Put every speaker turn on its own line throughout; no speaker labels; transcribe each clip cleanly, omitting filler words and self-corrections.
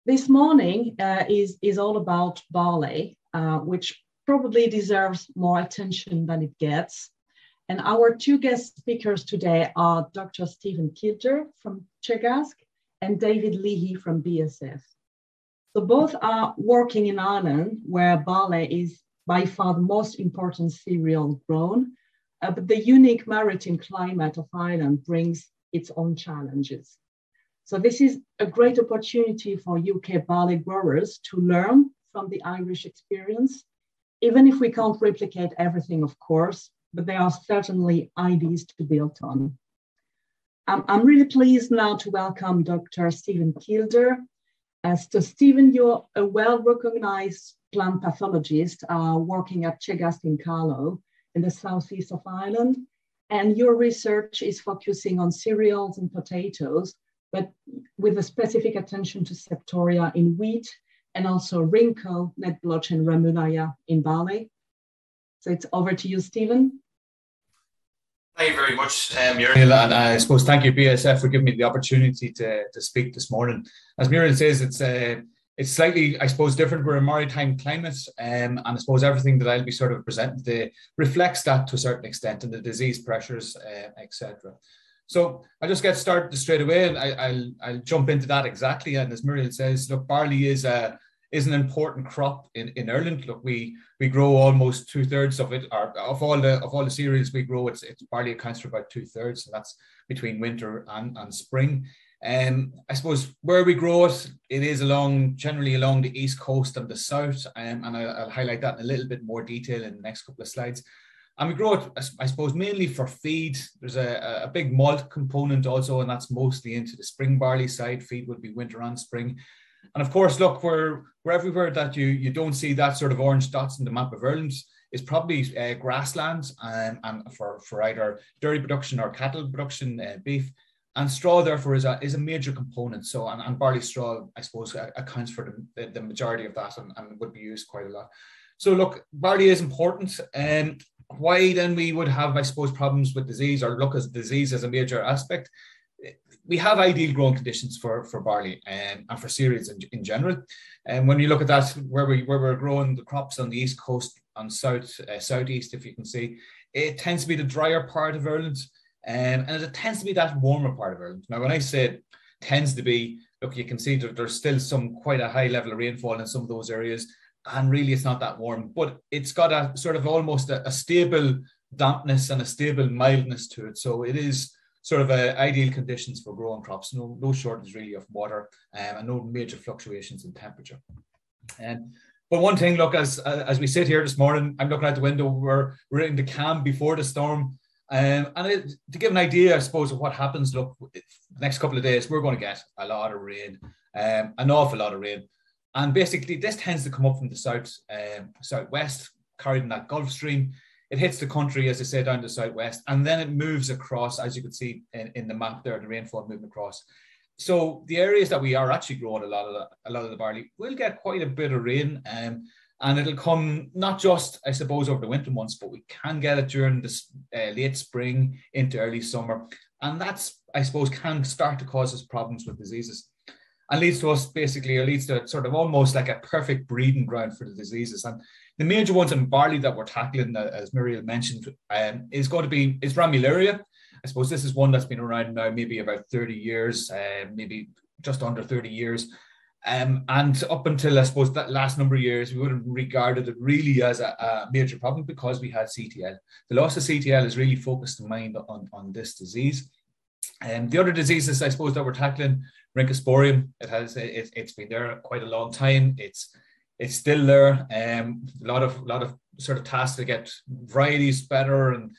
This morning is all about barley, which probably deserves more attention than it gets. And our two guest speakers today are Dr. Stephen Kilder from Chegask and David Leahy from BASF. So both are working in Ireland, where barley is by far the most important cereal grown, but the unique maritime climate of Ireland brings its own challenges. So this is a great opportunity for UK barley growers to learn from the Irish experience, even if we can't replicate everything, of course, but there are certainly ideas to build on. I'm really pleased now to welcome Dr. Stephen Kilder. So Stephen, you're a well-recognized plant pathologist working at Chegask in Carlow in the southeast of Ireland, and your research is focusing on cereals and potatoes, but with a specific attention to septoria in wheat and also Rinco, net blotch, and Ramulaya in barley. So it's over to you, Stephen.
Thank you very much, Muriel, and I suppose thank you, BASF, for giving me the opportunity to speak this morning. As Muriel says, it's slightly, I suppose, different. We're a maritime climate, and I suppose everything that I'll be sort of presenting today reflects that to a certain extent, and the disease pressures, etc. So I'll just get started straight away, and I'll jump into that exactly. And as Muriel says, look, barley is an important crop in Ireland. Look, we grow almost 2/3 of it, or of all the cereals we grow, it's barley accounts for about 2/3. So that's between winter and spring. I suppose where we grow it, it is generally along the east coast and the south, and I'll highlight that in a little bit more detail in the next couple of slides. And we grow it, I suppose, mainly for feed. There's a big malt component also, and that's mostly into the spring barley side. Feed would be winter and spring. And of course, look, we're everywhere that you don't see that sort of orange dots in the map of Ireland is probably grasslands and for either dairy production or cattle production, beef. And straw, therefore, is a major component. So, and barley straw, I suppose, accounts for the majority of that and would be used quite a lot. So, look, barley is important. Why then we would have, I suppose, problems with disease, or look as disease as a major aspect? We have ideal growing conditions for barley and for cereals in general. And when you look at that, where we're growing the crops on the east coast, on southeast, if you can see, it tends to be the drier part of Ireland. And it tends to be that warmer part of Ireland. Now, when I say it tends to be, look, you can see there's still quite a high level of rainfall in some of those areas, and really it's not that warm, but it's got a sort of almost a stable dampness and a stable mildness to it. So it is sort of ideal conditions for growing crops. No shortage really of water, and no major fluctuations in temperature. But one thing, look, as we sit here this morning, I'm looking out the window. We're in the calm before the storm. To give an idea, I suppose, of what happens, look, the next couple of days, we're going to get a lot of rain, an awful lot of rain. And basically, this tends to come up from the southwest, carried in that Gulf Stream. It hits the country, as I say, down the southwest, and then it moves across, as you can see in the map there, the rainfall moving across. So the areas that we are actually growing a lot of the barley will get quite a bit of rain. And it'll come not just, I suppose, over the winter months, but we can get it during the late spring into early summer. And that's, I suppose, can start to cause us problems with diseases. And leads to sort of almost like a perfect breeding ground for the diseases. And the major ones in barley that we're tackling, as Muriel mentioned, is Ramularia. I suppose this is one that's been around now maybe about 30 years, maybe just under 30 years. And up until, I suppose, that last number of years, we would have regarded it really as a major problem because we had CTL. The loss of CTL is really focused the mind on this disease. And the other diseases, I suppose, that we're tackling, Rhynchosporium, it's been there quite a long time. It's still there. A lot of sort of tasks to get varieties better and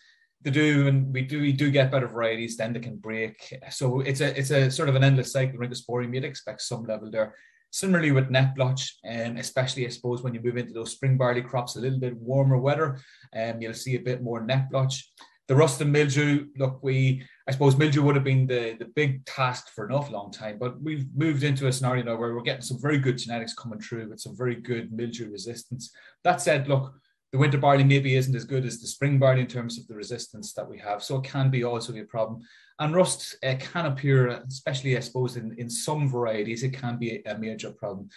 we do get better varieties, then they can break. So it's a sort of an endless cycle. Rhynchosporium, you'd expect some level there. Similarly with net blotch, especially I suppose when you move into those spring barley crops, a little bit warmer weather, you'll see a bit more net blotch. The rust and mildew, look, I suppose mildew would have been the big task for an awful long time, but we've moved into a scenario now where we're getting some very good genetics coming through with some very good mildew resistance. That said, look, the winter barley maybe isn't as good as the spring barley in terms of the resistance that we have. So it can be also a problem. And rust can appear, especially I suppose in some varieties, it can be a major problem.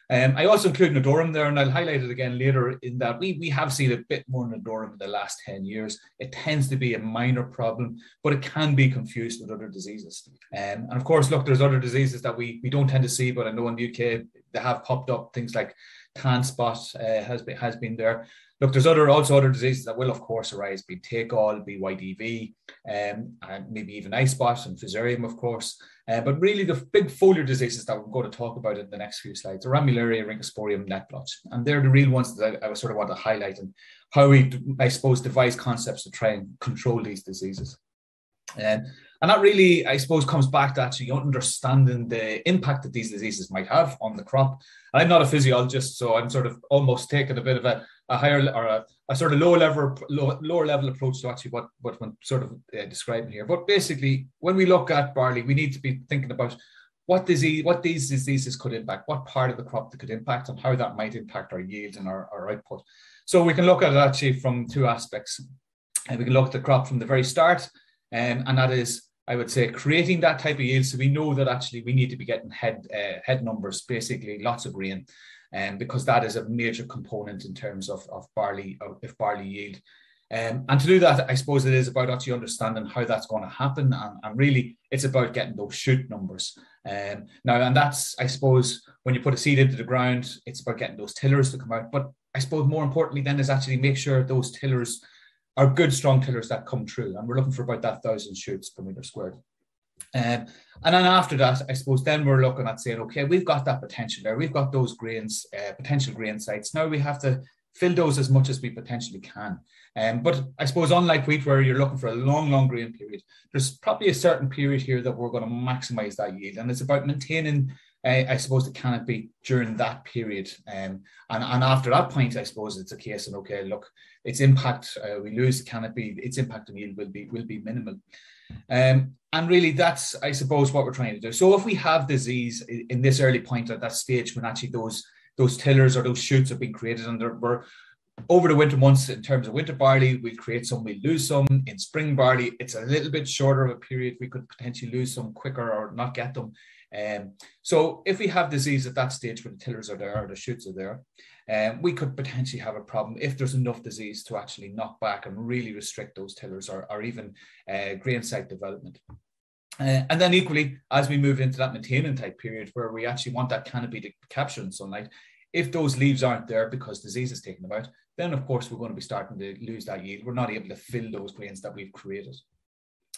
I also include Nodorum there, and I'll highlight it again later, in that we have seen a bit more Nodorum in the last 10 years. It tends to be a minor problem, but it can be confused with other diseases. And of course, look, there's other diseases that we don't tend to see, but I know in the UK, they have popped up. Things like tan spot has been there. Look, there's also other diseases that will, of course, arise, be take-all, be YDV, and maybe even eye spot and fusarium, of course. But really, the big foliar diseases that we're going to talk about in the next few slides are Ramularia, Rhynchosporium, neck blotch. And they're the real ones that I sort of want to highlight, and how we, I suppose, devise concepts to try and control these diseases. And that really, I suppose, comes back to actually understanding the impact that these diseases might have on the crop. I'm not a physiologist, so I'm sort of almost taking a bit of a higher, or a sort of lower level approach to actually what I'm sort of describing here. But basically, when we look at barley, we need to be thinking about what these diseases could impact, what part of the crop that could impact, and how that might impact our yield and our output. So we can look at it actually from two aspects. And we can look at the crop from the very start, and that is, I would say, creating that type of yield. So we know that actually we need to be getting head numbers, basically lots of grain, because that is a major component in terms of barley yield. And to do that, I suppose it is about actually understanding how that's going to happen. And really, it's about getting those shoot numbers. And that's, I suppose, when you put a seed into the ground, it's about getting those tillers to come out. But I suppose more importantly then is actually make sure those tillers are good, strong tillers that come through. And we're looking for about that 1,000 shoots per meter squared. And then after that, I suppose then we're looking at saying, okay, we've got that potential there. We've got those grains, potential grain sites. Now we have to fill those as much as we potentially can. But I suppose unlike wheat, where you're looking for a long grain period, there's probably a certain period here that we're going to maximize that yield. And it's about maintaining, I suppose, the canopy during that period. And after that point, I suppose it's a case of, okay, look, its impact, we lose the canopy, its impact on yield will be minimal. And really, that's, I suppose, what we're trying to do. So if we have disease in this early point, at that stage when actually those tillers or those shoots have been created, and we're over the winter months, in terms of winter barley, we create some, we lose some. In spring barley, it's a little bit shorter of a period. We could potentially lose some quicker or not get them. So if we have disease at that stage when the tillers are there or the shoots are there, we could potentially have a problem if there's enough disease to actually knock back and really restrict those tillers or even grain site development. And then equally, as we move into that maintaining type period where we actually want that canopy to capture in sunlight, if those leaves aren't there because disease is taken them out, then of course we're going to be starting to lose that yield. We're not able to fill those grains that we've created.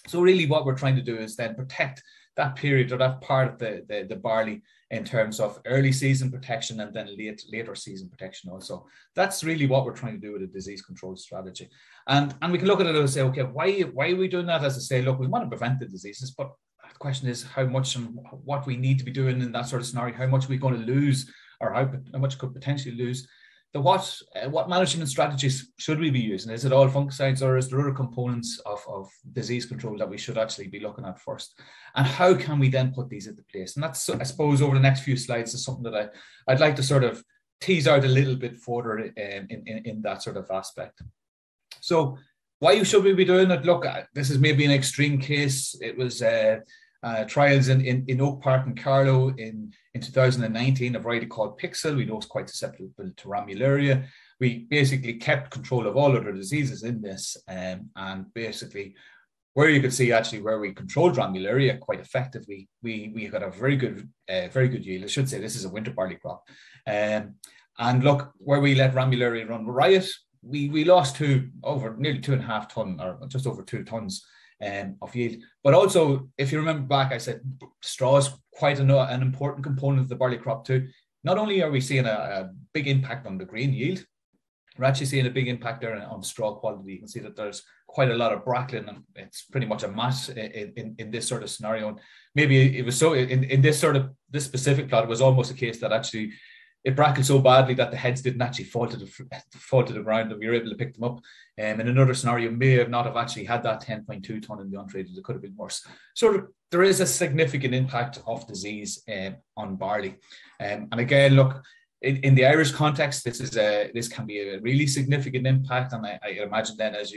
So really what we're trying to do is then protect that period or that part of the barley in terms of early season protection and then later season protection also. That's really what we're trying to do with a disease control strategy. And we can look at it and say, okay, why are we doing that? As I say, look, we want to prevent the diseases, but the question is how much and what we need to be doing in that sort of scenario, how much are we going to lose, or how much could potentially lose. What management strategies should we be using? Is it all fungicides, or is there other components of disease control that we should actually be looking at first? And how can we then put these into place? And that's, I suppose, over the next few slides is something that I'd like to sort of tease out a little bit further in that sort of aspect. So why should we be doing it? Look, this is maybe an extreme case. It was trials in Oak Park and Carlow in 2019, a variety called Pixel. We know it's quite susceptible to Ramularia. We basically kept control of all other diseases in this, and basically where you could see actually where we controlled Ramularia quite effectively, we got a very good yield. I should say this is a winter barley crop. And look, where we let Ramularia run riot, we lost nearly 2.5 tons, or just over 2 tons of yield. But also, if you remember back, I said straw is quite an important component of the barley crop too. Not only are we seeing a big impact on the grain yield, we're actually seeing a big impact there on straw quality. You can see that there's quite a lot of bracklin, and it's pretty much a mass in this sort of scenario. And maybe it was so in this specific plot, it was almost a case that actually it brackled so badly that the heads didn't actually fall to the ground, and we were able to pick them up. In another scenario, may not have actually had that 10.2 ton in the untreated. It could have been worse. So there is a significant impact of disease on barley. And again, look, in the Irish context, this can be a really significant impact. And I imagine then as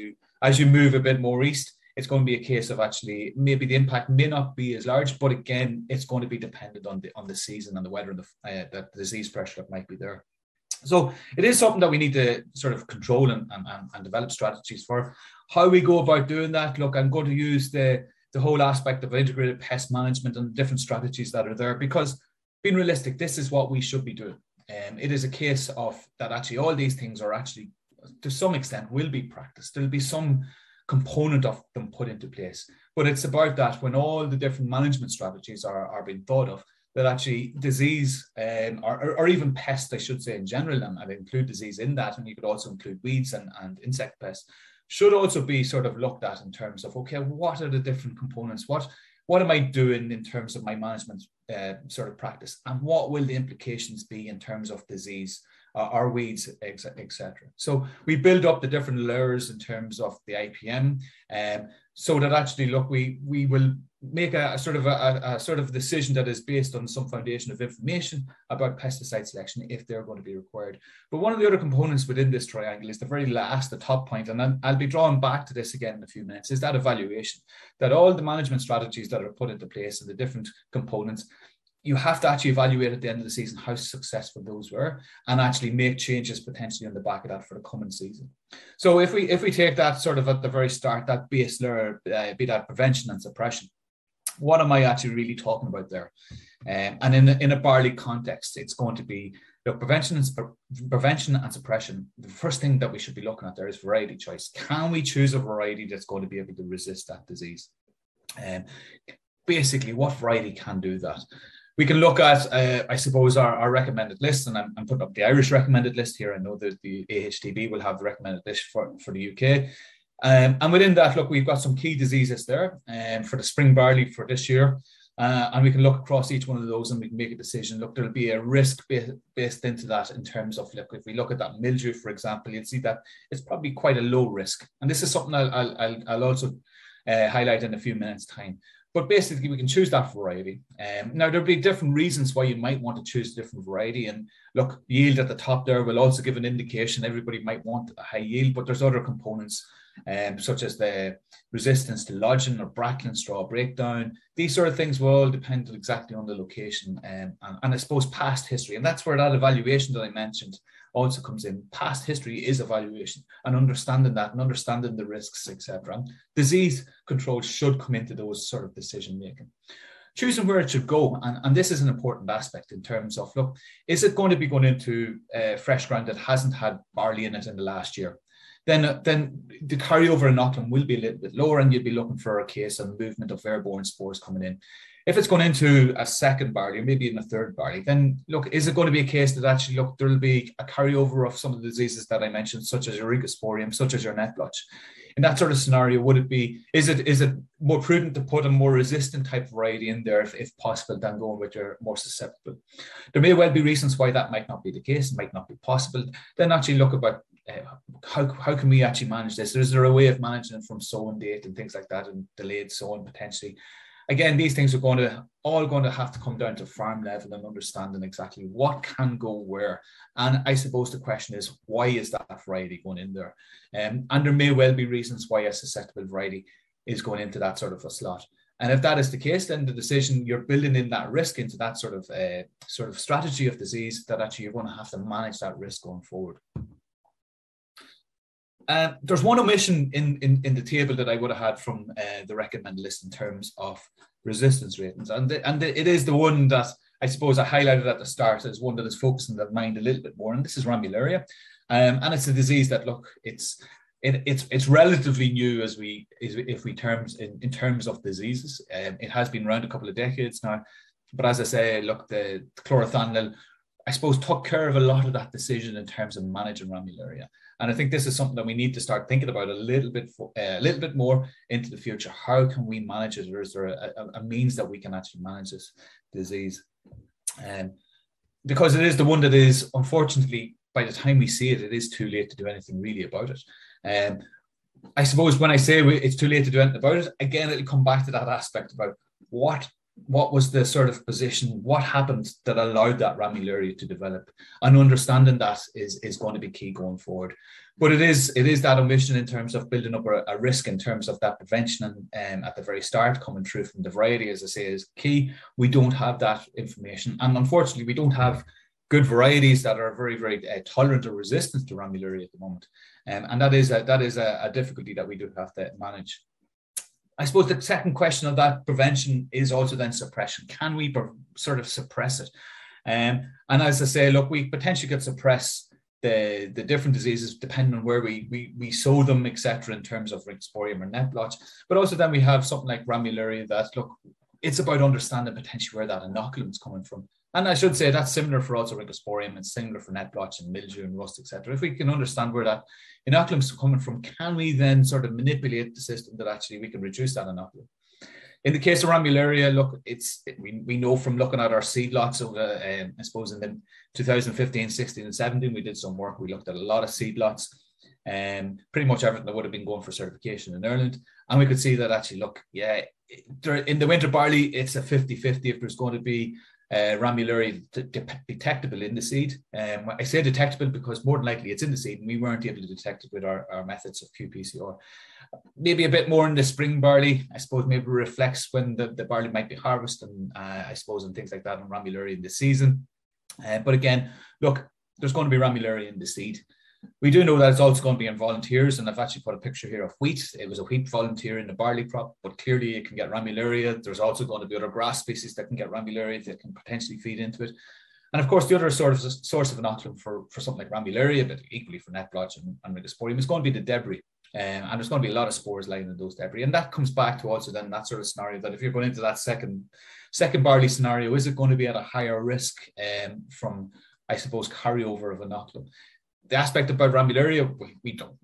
you move a bit more east, it's going to be a case of actually maybe the impact may not be as large, but again, it's going to be dependent on the season and the weather and the disease pressure that might be there. So it is something that we need to sort of control and develop strategies for. How we go about doing that, look, I'm going to use the whole aspect of integrated pest management and different strategies that are there, because being realistic, this is what we should be doing. It is a case of that actually all these things are actually, to some extent, will be practiced. There'll be some component of them put into place. But it's about that when all the different management strategies are being thought of, that actually disease or even pests, I should say in general, and I'd include disease in that, and you could also include weeds and insect pests, should also be sort of looked at in terms of, okay, what are the different components? What am I doing in terms of my management sort of practice? And what will the implications be in terms of disease or weeds, etc. So we build up the different layers in terms of the IPM, so that actually, look, we will make a sort of decision that is based on some foundation of information about pesticide selection if they're going to be required. But one of the other components within this triangle is the very last, the top point, and then I'll be drawing back to this again in a few minutes, is that evaluation, that all the management strategies that are put into place and the different components, you have to actually evaluate at the end of the season how successful those were and actually make changes potentially on the back of that for the coming season. So if we take that sort of at the very start, that base layer, be that prevention and suppression, what am I actually really talking about there? And in a barley context, it's going to be, look, prevention and suppression. The first thing that we should be looking at there is variety choice. Can we choose a variety that's going to be able to resist that disease? Basically, what variety can do that? We can look at, I suppose, our recommended list, and I'm putting up the Irish recommended list here. I know that the AHTB will have the recommended list for the UK. And within that, look, we've got some key diseases there for the spring barley for this year. And we can look across each one of those and we can make a decision. Look, there'll be a risk based into that in terms of, look, if we look at that mildew, for example, you'll see that it's probably quite a low risk. And this is something I'll also highlight in a few minutes' time. But basically, we can choose that variety. Now, there'll be different reasons why you might want to choose a different variety. And look, yield at the top there will also give an indication. Everybody might want a high yield, but there's other components, such as the resistance to lodging or bracken, straw breakdown. These sort of things will all depend exactly on the location and I suppose past history. And that's where that evaluation that I mentioned also comes in. Past history is evaluation and understanding that and understanding the risks, etc. And disease control should come into those sort of decision making. Choosing where it should go, and this is an important aspect in terms of, look, is it going to be going into fresh ground that hasn't had barley in it in the last year? Then the carryover inoculum will be a little bit lower and you'd be looking for a case of movement of airborne spores coming in. If it's going into a second barley, or maybe in a third barley, then look, is it going to be a case that actually, look, there'll be a carryover of some of the diseases that I mentioned, such as Eurycosporium, such as your net blotch? In that sort of scenario, would it be, is it more prudent to put a more resistant type variety in there if possible than going with your more susceptible? There may well be reasons why that might not be the case, might not be possible. Then actually look about how can we actually manage this? Is there a way of managing it from sowing date and things like that and delayed sowing potentially? Again, these things are all going to have to come down to farm level and understanding exactly what can go where. And I suppose the question is, why is that variety going in there? And there may well be reasons why a susceptible variety is going into that sort of a slot. And if that is the case, then the decision, you're building in that risk into that sort of strategy of disease that actually you're going to have to manage that risk going forward. There's one omission in the table that I would have had from the recommended list in terms of resistance ratings. And it is the one that I suppose I highlighted at the start as one that is focusing the mind a little bit more. And this is Ramularia. And it's a disease that, look, it's relatively new in terms of diseases. It has been around a couple of decades now. But as I say, look, the chlorothalonil, I suppose, took care of a lot of that decision in terms of managing Ramularia. And I think this is something that we need to start thinking about a little bit more into the future. How can we manage it? Or is there a means that we can actually manage this disease? Because it is the one that is, unfortunately, by the time we see it, it is too late to do anything really about it. I suppose when I say it's too late to do anything about it, again, it'll come back to that aspect about what what was the sort of position, what happened that allowed that ramillaria to develop, and understanding that is going to be key going forward. But it is that omission in terms of building up a risk in terms of that prevention and at the very start coming through from the variety, as I say, is key. We don't have that information, and unfortunately we don't have good varieties that are very, very tolerant or resistant to ramillaria at the moment. And that is a difficulty that we do have to manage. I suppose the second question of that prevention is also then suppression. Can we sort of suppress it? And as I say, look, we potentially could suppress the different diseases depending on where we sow them, etc., in terms of Rincosporium or net blotch. But also then we have something like ramillaria that, look, it's about understanding potentially where that inoculum is coming from. And I should say that's similar for also Rincosporium, and similar for net blotch and mildew and rust, etc. If we can understand where that inoculum is coming from, can we then sort of manipulate the system that actually we can reduce that inoculum? In the case of ramillaria, look, we know from looking at our seed lots over, I suppose in the 2015, 16 and 17, we did some work. We looked at a lot of seed lots and pretty much everything that would have been going for certification in Ireland. And we could see that actually, look, yeah, in the winter barley, it's a 50-50 if there's going to be ramillaria detectable in the seed. I say detectable because more than likely it's in the seed and we weren't able to detect it with our methods of qPCR. Maybe a bit more in the spring barley, I suppose maybe reflects when the barley might be harvested, and I suppose, and things like that, and ramillaria in the season. But again, look, there's going to be ramillaria in the seed. We do know that it's also going to be in volunteers, and I've actually put a picture here of wheat. It was a wheat volunteer in the barley crop, but clearly it can get ramillaria. There's also going to be other grass species that can get ramillaria that can potentially feed into it. And of course, the other sort of source of inoculum for something like ramillaria, but equally for net blotch and Rincosporium, is going to be the debris. And there's going to be a lot of spores lying in those debris. And that comes back to also then that sort of scenario that if you're going into that second barley scenario, is it going to be at a higher risk from, I suppose, carryover of inoculum? The aspect about ramillaria, we don't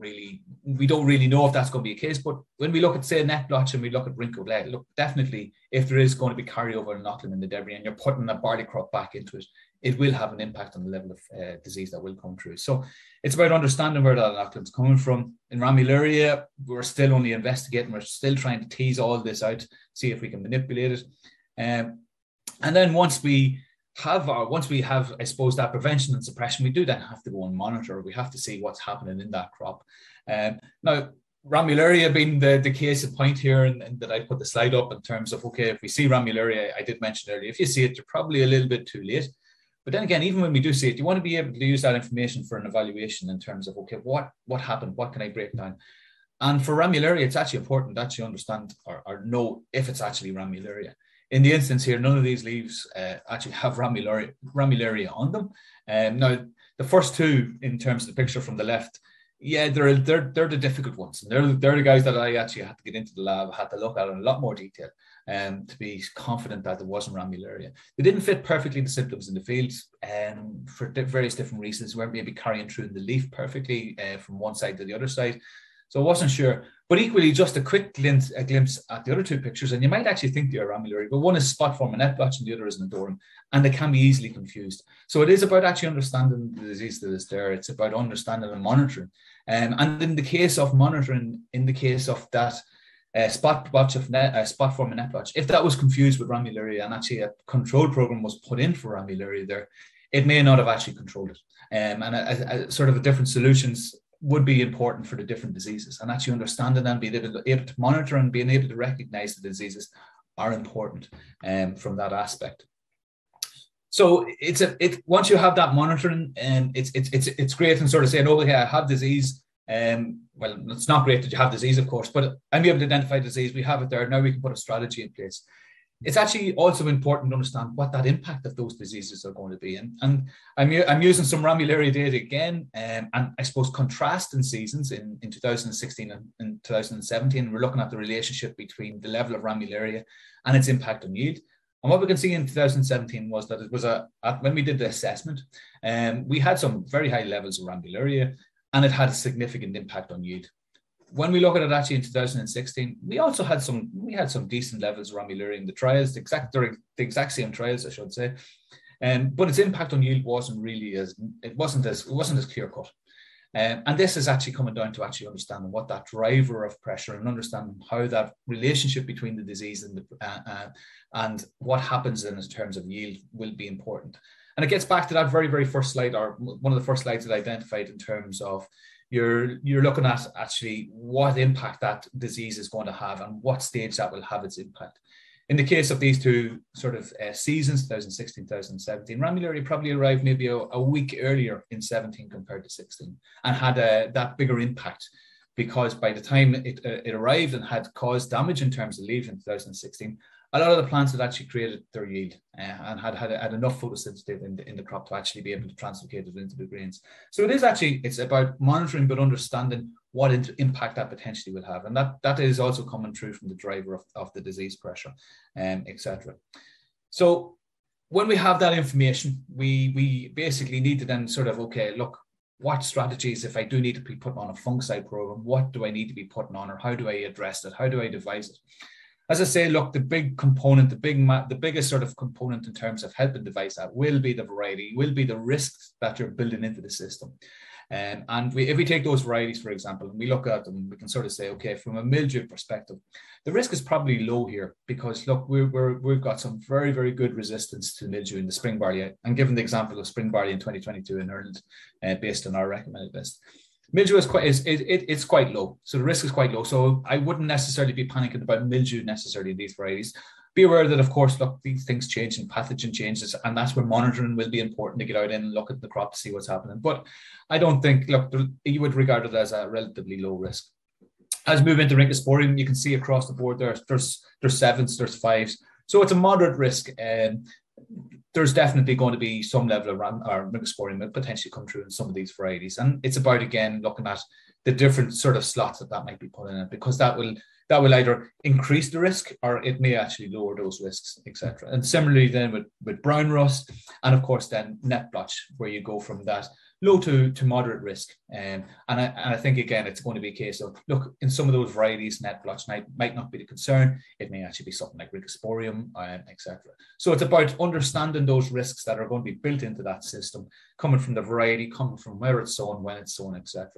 really know if that's going to be a case. But when we look at, say, net blotch and we look at Rinco blade, look, definitely if there is going to be carryover inoculum in the debris and you're putting a barley crop back into it, it will have an impact on the level of disease that will come through. So it's about understanding where that inoculum is coming from. In ramillaria, we're still only investigating. We're still trying to tease all this out, see if we can manipulate it. And then once we have, I suppose, that prevention and suppression, we do then have to go and monitor. We have to see what's happening in that crop. Now, ramillaria being the case in point here, and that I put the slide up in terms of, okay, if we see ramillaria, I did mention earlier, if you see it, you're probably a little bit too late. But then again, even when we do see it, you want to be able to use that information for an evaluation in terms of, okay, what happened? What can I break down? And for ramillaria, it's actually important to actually understand or know if it's actually ramillaria. In the instance here, none of these leaves actually have ramillaria on them. Now, the first two, in terms of the picture from the left, yeah, they're the difficult ones. And they're the guys that I actually had to get into the lab, had to look at in a lot more detail to be confident that there wasn't ramillaria. They didn't fit perfectly the symptoms in the fields for various different reasons. We weren't maybe carrying through in the leaf perfectly from one side to the other side. So I wasn't sure. But equally, just a quick glimpse at the other two pictures, and you might actually think they are ramillaria, but one is spot form and net blotch and the other is Nodorum, and they can be easily confused. So it is about actually understanding the disease that is there. It's about understanding and monitoring. And in the case of monitoring, in the case of that spot form and net blotch, if that was confused with ramillaria and actually a control program was put in for ramillaria there, it may not have actually controlled it. And a sort of different solutions would be important for the different diseases, and actually understanding and being able to monitor and being able to recognize the diseases are important from that aspect. So once you have that monitoring, it's great and sort of saying, oh, okay, I have disease. Well, it's not great that you have disease, of course, but I'm able to identify disease. We have it there. Now we can put a strategy in place. It's actually also important to understand what that impact of those diseases are going to be. And I'm using some ramillaria data again, and I suppose contrasting seasons in 2016 and 2017. We're looking at the relationship between the level of ramillaria and its impact on yield. And what we can see in 2017 was that it was when we did the assessment, we had some very high levels of ramillaria, and it had a significant impact on yield. When we look at it actually in 2016, we also had some decent levels of ramillaria in the trials, the exact same trials, I should say. But its impact on yield wasn't as clear cut. And this is actually coming down to actually understanding what that driver of pressure and understanding how that relationship between the disease and what happens in terms of yield will be important. And it gets back to that very, very first slide, or one of the first slides that I identified in terms of you're looking at actually what impact that disease is going to have and what stage that will have its impact. In the case of these two sort of seasons, 2016, 2017, Ramularia probably arrived maybe a week earlier in 17 compared to 16 and had that bigger impact, because by the time it arrived and had caused damage in terms of leaves in 2016, a lot of the plants had actually created their yield and had enough photosynthesis in the crop to actually be able to translocate it into the grains. So it's about monitoring but understanding what impact that potentially will have. And that is also coming through from the driver of the disease pressure, etc. So when we have that information, we basically need to then sort of, okay, look, what strategies, if I do need to be putting on a fungicide program, what do I need to be putting on, or how do I address it? How do I devise it? As I say, look, the big component, the biggest sort of component in terms of helping devise that will be the variety, will be the risks that you're building into the system. And if we take those varieties, for example, and we look at them, we can sort of say, okay, from a mildew perspective, the risk is probably low here because, look, we've got some very, very good resistance to mildew in the spring barley. I'm giving the example of spring barley in 2022 in Ireland, based on our recommended list. Mildew is quite low, so the risk is quite low. So I wouldn't necessarily be panicking about mildew necessarily in these varieties. Be aware that, of course, look, these things change and pathogen changes, and that's where monitoring will be important to get out and look at the crop to see what's happening. But I don't think, look, you would regard it as a relatively low risk. As we move into Rhynchosporium, you can see across the board there's 7s, there's 5s. So it's a moderate risk. There's definitely going to be some level of Rhynchosporium that potentially come through in some of these varieties. And it's about, again, looking at the different sort of slots that might be put in it, because that will either increase the risk or it may actually lower those risks, etc. And similarly then with brown rust, and of course then net blotch, where you go from that low to moderate risk. And I think, again, it's going to be a case of, look, in some of those varieties, net blotch might not be the concern. It may actually be something like Rhynchosporium, etc. So it's about understanding those risks that are going to be built into that system, coming from the variety, coming from where it's sown, when it's sown, etc.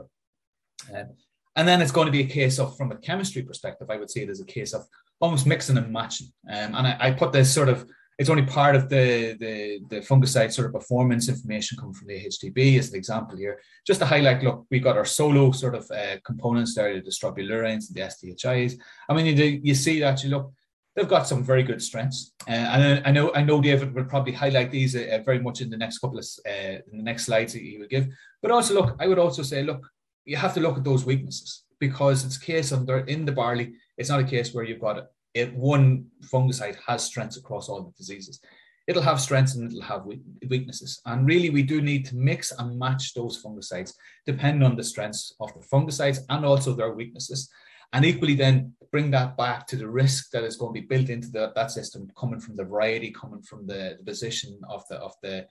And then it's going to be a case of, from a chemistry perspective, I would say it is a case of almost mixing and matching. And I put this sort of, it's only part of the fungicide sort of performance information coming from the HTB as an example here, just to highlight, look, we got our solo sort of components there, the strobilurins and the SDHIs. I mean, you see that, you look, they've got some very good strengths. And I know David will probably highlight these very much in the next couple of, in the next slides that he will give. But also, look, I would also say, look, you have to look at those weaknesses, because it's a case of, in the barley, it's not a case where you've got one fungicide has strengths across all the diseases. It'll have strengths and it'll have weaknesses. And really, we do need to mix and match those fungicides, depending on the strengths of the fungicides and also their weaknesses. And equally then bring that back to the risk that is going to be built into that system, coming from the variety, coming from the position of the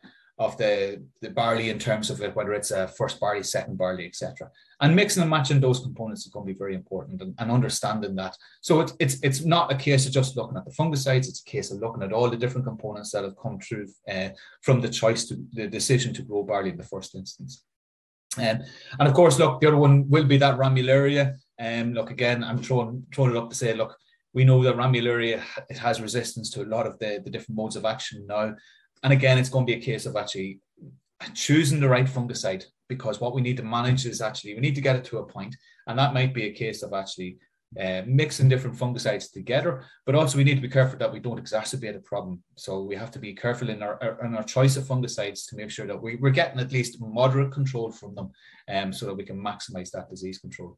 barley in terms of it, whether it's a first barley, second barley, etc. And mixing and matching those components is going to be very important, and understanding that. So it's not a case of just looking at the fungicides, it's a case of looking at all the different components that have come through from the choice to the decision to grow barley in the first instance. And of course, look, the other one will be that Ramularia. Look, again, I'm throwing it up to say, look, we know that Ramularia, it has resistance to a lot of the different modes of action now. And again, it's going to be a case of actually choosing the right fungicide, because what we need to manage is actually, we need to get it to a point, and that might be a case of actually mixing different fungicides together, but also we need to be careful that we don't exacerbate a problem. So we have to be careful in our choice of fungicides to make sure that we're getting at least moderate control from them, so that we can maximize that disease control.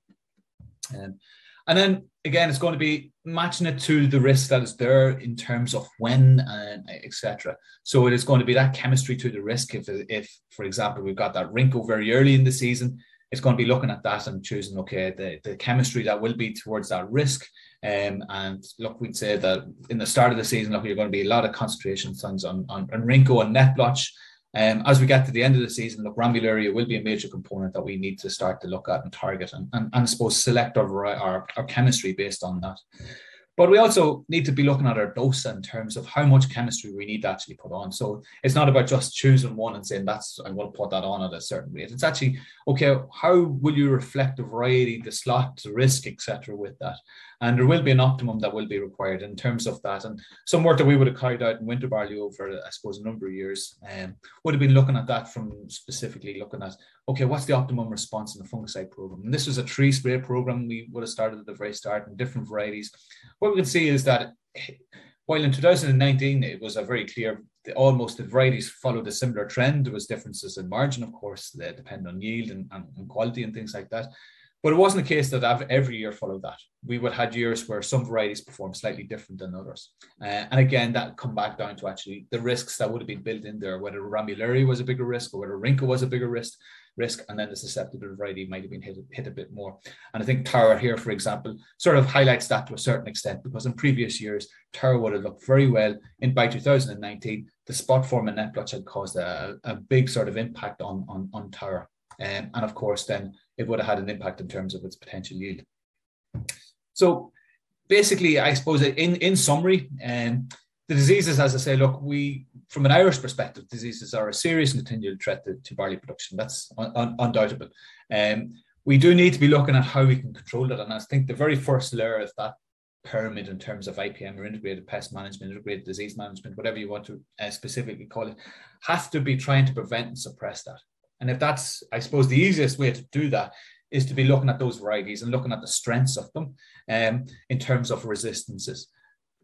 And then again, it's going to be matching it to the risk that is there in terms of when and etc. So it is going to be that chemistry to the risk. If for example, we've got that Rhyncho very early in the season, it's going to be looking at that and choosing, okay, the chemistry that will be towards that risk. And look, we'd say that in the start of the season, look, you're going to be a lot of concentration signs on Rhyncho and net blotch. As we get to the end of the season, look, Ramularia will be a major component that we need to start to look at and target and I suppose select our chemistry based on that. But we also need to be looking at our dose in terms of how much chemistry we need to actually put on. So it's not about just choosing one and saying I'm going to put that on at a certain rate. It's actually, okay, how will you reflect the variety, the slot, the risk, etc. with that? And there will be an optimum that will be required in terms of that. And some work that we would have carried out in winter barley over, I suppose, a number of years would have been looking at that from specifically looking at, okay, what's the optimum response in the fungicide program? And this was a 3-spray program we would have started at the very start in different varieties. What we can see is that while in 2019, it was a very clear, almost the varieties followed a similar trend. There was differences in margin, of course, that depend on yield and quality and things like that. But it wasn't a case that every year followed that. We would have had years where some varieties performed slightly different than others. And again, that come back down to actually the risks that would have been built in there, whether Ramulari was a bigger risk or whether Rinco was a bigger risk, and then the susceptible variety might have been hit a bit more. And I think Tara here, for example, sort of highlights that to a certain extent, because in previous years, Tara would have looked very well. By 2019, the spot form and net blotch had caused a big sort of impact on Tara. And of course, then it would have had an impact in terms of its potential yield. So basically, I suppose in summary, the diseases, as I say, look, from an Irish perspective, diseases are a serious and continual threat to barley production. That's undoubtable. We do need to be looking at how we can control that. And I think the very first layer of that pyramid in terms of IPM or integrated pest management, integrated disease management, whatever you want to specifically call it, has to be trying to prevent and suppress that. And if that's, I suppose, the easiest way to do that is to be looking at those varieties and looking at the strengths of them in terms of resistances.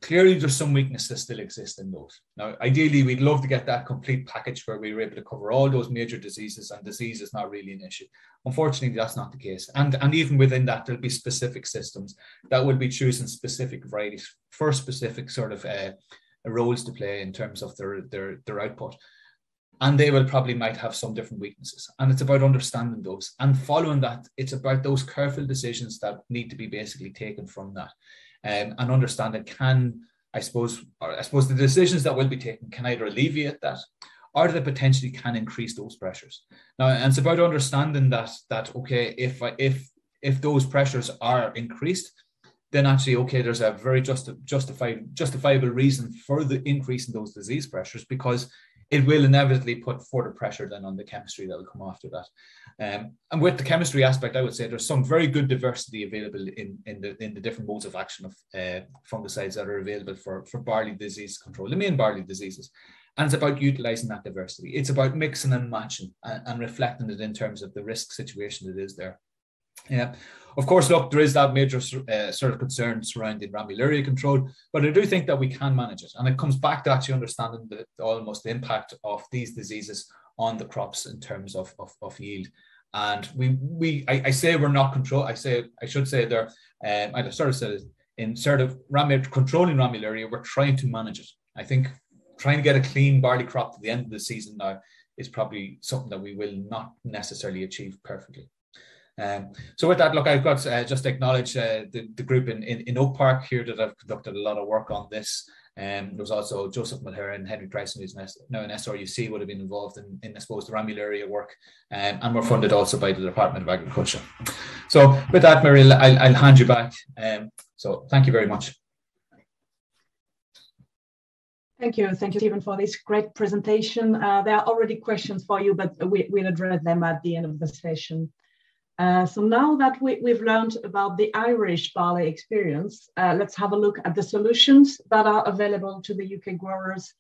Clearly, there's some weakness that still exists in those. Now, ideally, we'd love to get that complete package where we were able to cover all those major diseases and disease is not really an issue. Unfortunately, that's not the case. And even within that, there'll be specific systems that will be choosing specific varieties for specific sort of roles to play in terms of their output. And they will probably might have some different weaknesses. And it's about understanding those. And following that, it's about those careful decisions that need to be basically taken from that. And understanding I suppose the decisions that will be taken can either alleviate that or they potentially can increase those pressures. Now, and it's about understanding that okay, if those pressures are increased, then actually, okay, there's a very justifiable reason for the increase in those disease pressures, because it will inevitably put further pressure then on the chemistry that will come after that. And with the chemistry aspect, I would say there's some very good diversity available in the different modes of action of fungicides that are available for barley disease control, the main barley diseases. And it's about utilizing that diversity. It's about mixing and matching and reflecting it in terms of the risk situation that is there. Yeah, of course, look, there is that major sort of concern surrounding Ramularia control, but I do think that we can manage it. And it comes back to actually understanding almost the impact of these diseases on the crops in terms of yield. And I say we're not control. I should say there. I sort of said it in sort of controlling Ramularia. We're trying to manage it. I think trying to get a clean barley crop to the end of the season now is probably something that we will not necessarily achieve perfectly. So with that, look, I've got just to acknowledge the group in Oak Park here that have conducted a lot of work on this. There was also Joseph Mulhera and Henry Price, who's now in SRUC, would have been involved in I suppose, the Ramularia work, and were funded also by the Department of Agriculture. So with that, Muriel, I'll hand you back. So thank you very much.
Thank you, Stephen, for this great presentation. There are already questions for you, but we'll address them at the end of the session. So now that we've learned about the Irish barley experience, let's have a look at the solutions that are available to the UK growers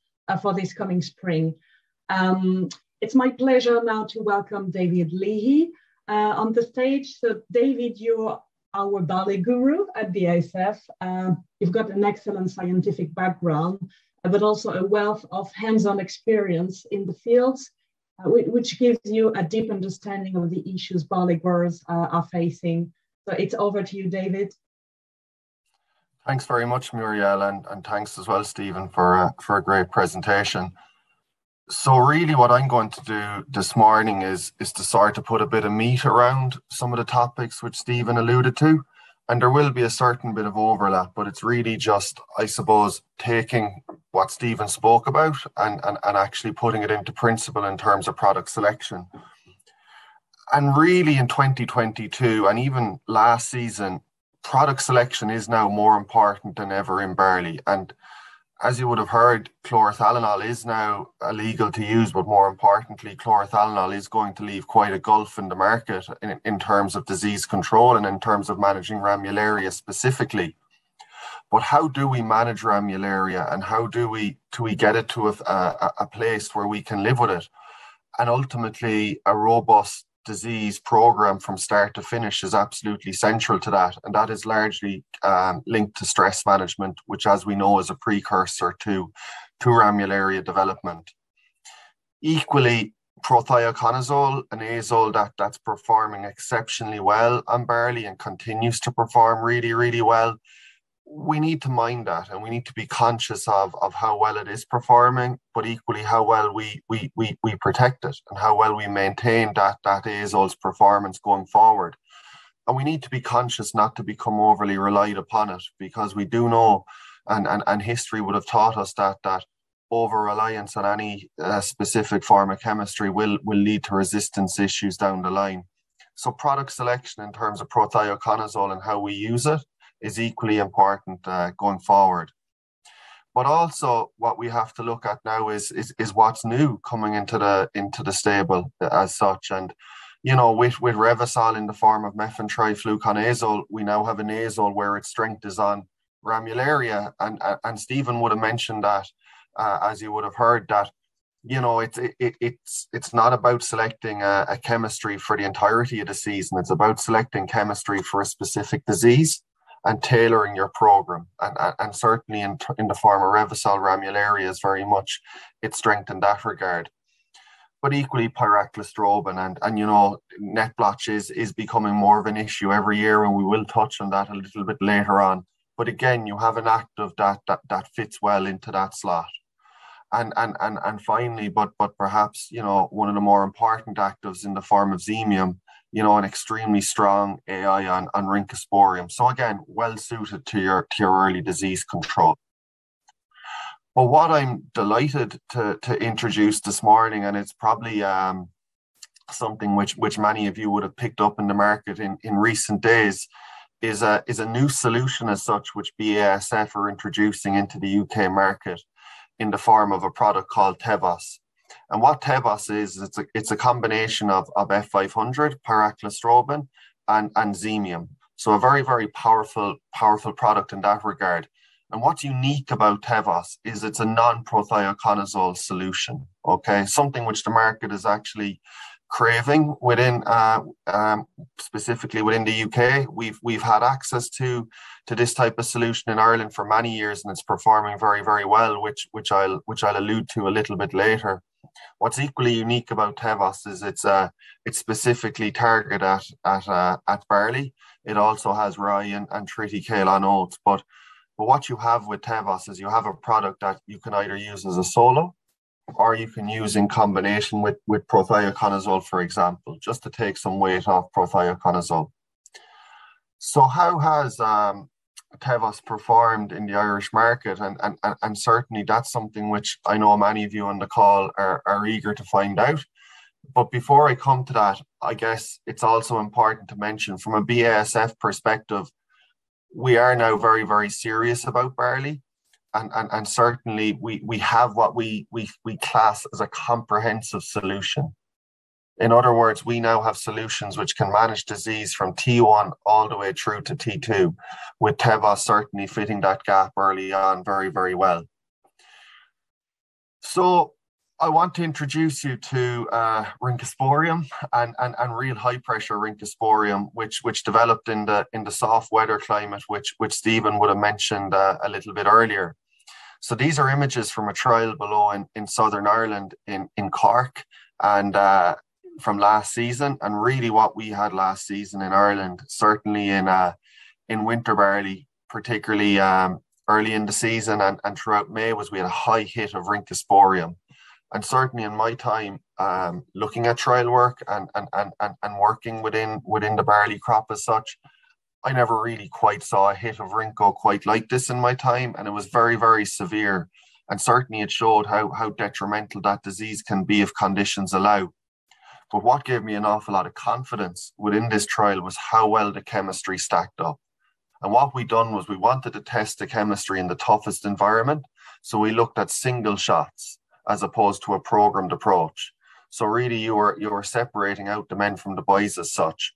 for this coming spring. It's my pleasure now to welcome David Leahy on the stage. So David, you're our barley guru at BASF. You've got an excellent scientific background, but also a wealth of hands-on experience in the fields, which gives you a deep understanding of the issues barley growers are facing. So it's over to you, David.
Thanks very much, Muriel, and thanks as well, Stephen, for a great presentation. So really what I'm going to do this morning is to sort of put a bit of meat around some of the topics which Stephen alluded to. And there will be a certain bit of overlap, but it's really just, I suppose, taking what Stephen spoke about and actually putting it into principle in terms of product selection. And really in 2022 and even last season, product selection is now more important than ever in barley. And as you would have heard, chlorothalonil is now illegal to use, but more importantly, chlorothalonil is going to leave quite a gulf in the market in terms of disease control and in terms of managing Ramularia specifically. But how do we manage Ramularia, and how do we get it to a place where we can live with it? And ultimately, a robust disease program from start to finish is absolutely central to that. And that is largely linked to stress management, which, as we know, is a precursor to Ramularia development. Equally, prothioconazole, an azole that's performing exceptionally well on barley and continues to perform really, really well. We need to mind that, and we need to be conscious of how well it is performing, but equally how well we protect it and how well we maintain that azole's performance going forward. And we need to be conscious not to become overly relied upon it, because we do know, and history would have taught us that over-reliance on any specific form of chemistry will lead to resistance issues down the line. So product selection in terms of prothioconazole and how we use it is equally important going forward. But also what we have to look at now is what's new coming into the stable as such. And you know, with Revasol in the form of mefentrifluconazole, we now have an azole where its strength is on Ramularia, and Stephen would have mentioned that, as you would have heard, that you know it's not about selecting a chemistry for the entirety of the season. It's about selecting chemistry for a specific disease and tailoring your program, and certainly in the form of Revasol, Ramularia is very much its strength in that regard. But equally, pyraclostrobin and you know, net blotch is becoming more of an issue every year, and we will touch on that a little bit later on. But again, you have an active that fits well into that slot. And finally, but perhaps, you know, one of the more important actives in the form of Xemium, you know, an extremely strong AI on Rhynchosporium. So again, well suited to your early disease control. But what I'm delighted to introduce this morning, and it's probably something which many of you would have picked up in the market in recent days, is a new solution as such, which BASF are introducing into the UK market in the form of a product called Tevos. And what Tevos is, it's a combination of F500, pyraclostrobin, and Xemium. So a very, very powerful product in that regard. And what's unique about Tevos is it's a non-prothioconazole solution, okay? Something which the market is actually craving within, specifically within the UK. We've had access to this type of solution in Ireland for many years, and it's performing very, very well, which I'll allude to a little bit later. What's equally unique about Tevos is it's specifically targeted at barley. It also has rye and triticale on oats, but what you have with Tevos is you have a product that you can either use as a solo, or you can use in combination with prothioconazole, for example, just to take some weight off prothioconazole. So how has Tevos performed in the Irish market? And certainly that's something which I know many of you on the call are eager to find out. But before I come to that, I guess it's also important to mention from a BASF perspective, we are now very, very serious about barley. And certainly we have what we class as a comprehensive solution. In other words, we now have solutions which can manage disease from T1 all the way through to T2, with Tevos certainly fitting that gap early on very, very well. So I want to introduce you to Rhynchosporium and real high pressure Rhynchosporium, which developed in the soft weather climate, which Stephen would have mentioned a little bit earlier. So these are images from a trial below in Southern Ireland in Cork, and from last season. And really what we had last season in Ireland, certainly in winter barley, particularly early in the season and throughout May, was we had a high hit of Rhynchosporium. And certainly in my time looking at trial work and working within the barley crop as such, I never really quite saw a hit of Rhyncho quite like this in my time, and it was very, very severe. And certainly it showed how detrimental that disease can be if conditions allow. But what gave me an awful lot of confidence within this trial was how well the chemistry stacked up. And what we done was we wanted to test the chemistry in the toughest environment. So we looked at single shots as opposed to a programmed approach. So really you were separating out the men from the boys as such.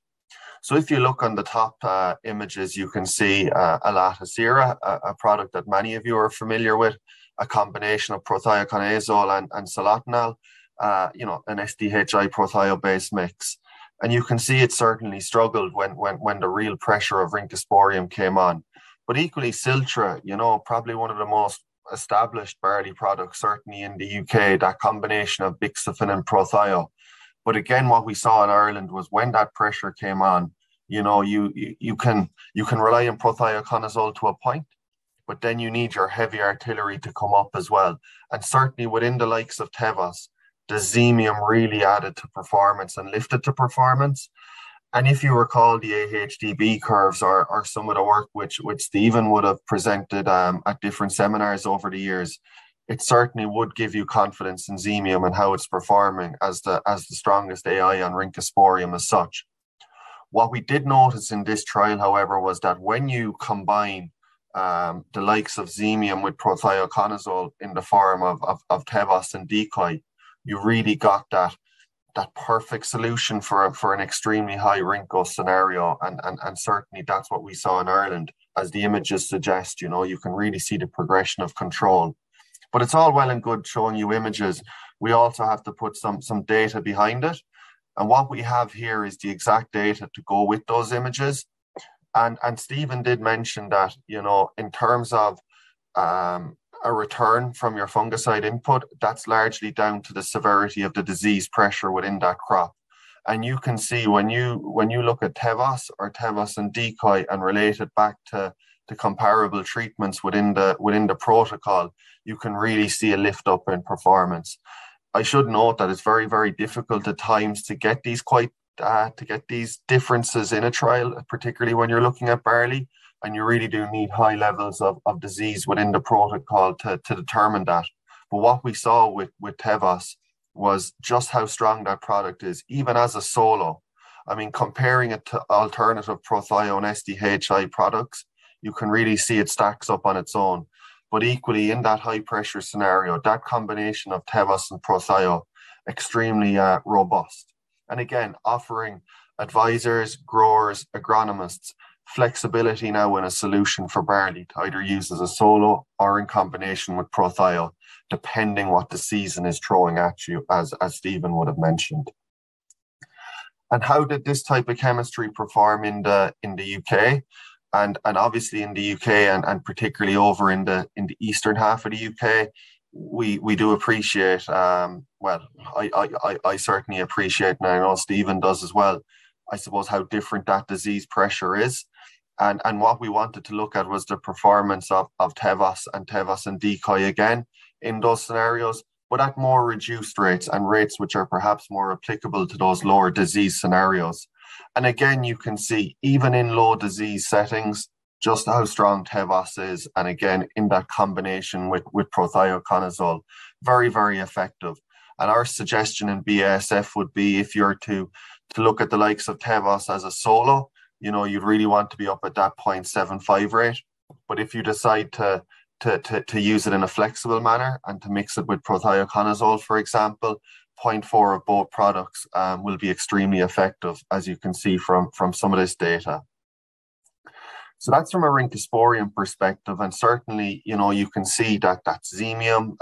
So if you look on the top images, you can see Alatacera, a product that many of you are familiar with, a combination of prothioconazole and solatenol, an SDHI prothio-based mix. And you can see it certainly struggled when the real pressure of Rhynchosporium came on. But equally Siltra, probably one of the most established barley products, certainly in the UK, that combination of Bixafen and prothio. But again, what we saw in Ireland was when that pressure came on, you can rely on prothioconazole to a point, but then you need your heavy artillery to come up as well. And certainly within the likes of Tevos, the Xemium really added to performance and lifted to performance. And if you recall the AHDB curves or some of the work which Stephen would have presented at different seminars over the years, it certainly would give you confidence in Xemium and how it's performing as the strongest AI on Rhynchosporium as such. What we did notice in this trial, however, was that when you combine the likes of Xemium with prothioconazole in the form of Tevos and Decoy, you really got that perfect solution for an extremely high Rhyncho scenario. And certainly that's what we saw in Ireland. As the images suggest, you can really see the progression of control. But it's all well and good showing you images. We also have to put some data behind it. And what we have here is the exact data to go with those images. And Stephen did mention that, in terms of a return from your fungicide input, that's largely down to the severity of the disease pressure within that crop. And you can see when you look at Tevos and Decoy and relate it back to comparable treatments within the protocol, you can really see a lift up in performance. I should note that it's very, very difficult at times to get these differences in a trial, particularly when you're looking at barley, and you really do need high levels of disease within the protocol to determine that. But what we saw with Tevos was just how strong that product is, even as a solo. I mean, comparing it to alternative prothio and SDHI products, you can really see it stacks up on its own. But equally, in that high pressure scenario, that combination of Tevos and prothio, extremely robust. And again, offering advisors, growers, agronomists flexibility now in a solution for barley to either use as a solo or in combination with prothio, depending what the season is throwing at you, as Stephen would have mentioned. And how did this type of chemistry perform in the UK? And obviously in the UK and particularly over in the eastern half of the UK, we do appreciate, I certainly appreciate, and I know Stephen does as well, I suppose how different that disease pressure is. And what we wanted to look at was the performance of Tevos and Decoy again in those scenarios, but at more reduced rates and rates which are perhaps more applicable to those lower disease scenarios. And again, you can see even in low disease settings, just how strong Tevos is. And again, in that combination with prothioconazole, very, very effective. And our suggestion in BASF would be, if you're to look at the likes of Tevos as a solo, you'd really want to be up at that 0.75 rate. But if you decide to use it in a flexible manner and to mix it with prothioconazole, for example, 0.4 of both products will be extremely effective, as you can see from some of this data. So that's from a Rhynchosporium perspective, and certainly, you can see that's Xemium,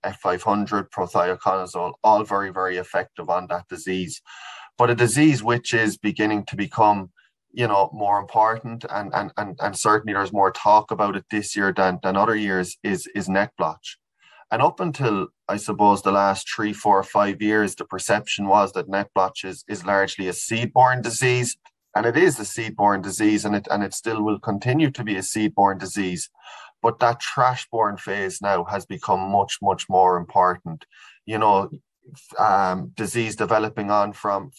F500, prothioconazole, all very, very effective on that disease. But a disease which is beginning to become, more important, and certainly there's more talk about it this year than other years, is neck blotch. And up until, I suppose, the last 3, 4, 5 years, the perception was that neck blotch is largely a seed-borne disease. And it is a seed-borne disease, and it still will continue to be a seed-borne disease. But that trash-borne phase now has become much, much more important. Disease developing on from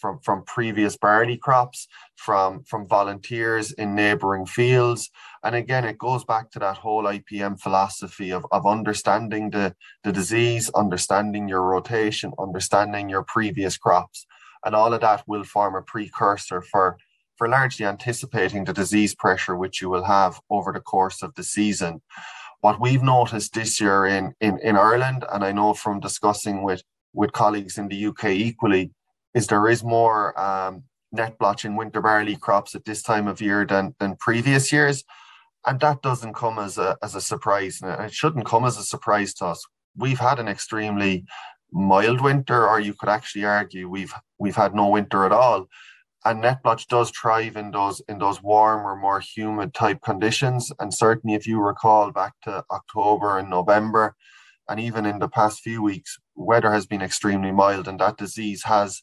previous barley crops, from volunteers in neighbouring fields. And again, it goes back to that whole IPM philosophy of understanding the disease, understanding your rotation, understanding your previous crops. And all of that will form a precursor for for largely anticipating the disease pressure which you will have over the course of the season. What we've noticed this year in Ireland, and I know from discussing with colleagues in the UK equally, is there is more net blotch in winter barley crops at this time of year than previous years. And that doesn't come as a surprise, and it shouldn't come as a surprise to us. We've had an extremely mild winter, or you could actually argue we've had no winter at all. And net blotch does thrive in those warmer, more humid type conditions. And certainly, if you recall back to October and November, and even in the past few weeks, weather has been extremely mild, and that disease has